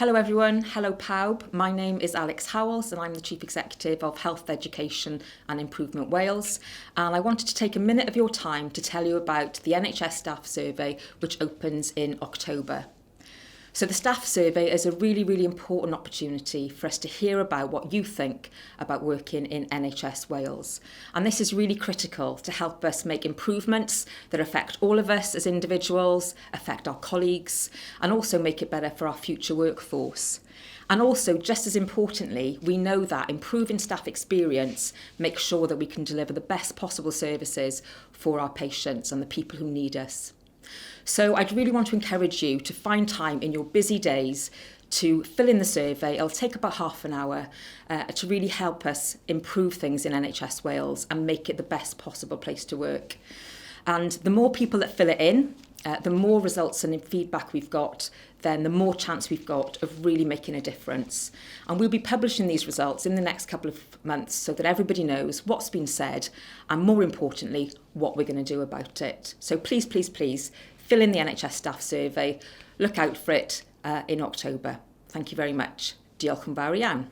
Hello everyone, hello pawb. My name is Alex Howells and I'm the Chief Executive of Health, Education and Improvement Wales. And I wanted to take a minute of your time to tell you about the NHS Staff Survey, which opens in October. So the staff survey is a really important opportunity for us to hear about what you think about working in NHS Wales. And this is really critical to help us make improvements that affect all of us as individuals, affect our colleagues, and also make it better for our future workforce. And also, just as importantly, we know that improving staff experience makes sure that we can deliver the best possible services for our patients and the people who need us. So I'd really want to encourage you to find time in your busy days to fill in the survey. It'll take about half an hour to really help us improve things in NHS Wales and make it the best possible place to work. And the more people that fill it in, the more results and feedback we've got, then the more chance we've got of really making a difference. And we'll be publishing these results in the next couple of months so that everybody knows what's been said and, more importantly, what we're going to do about it. So please fill in the NHS Staff Survey. Look out for it in October. Thank you very much. Diolch yn fawr iawn.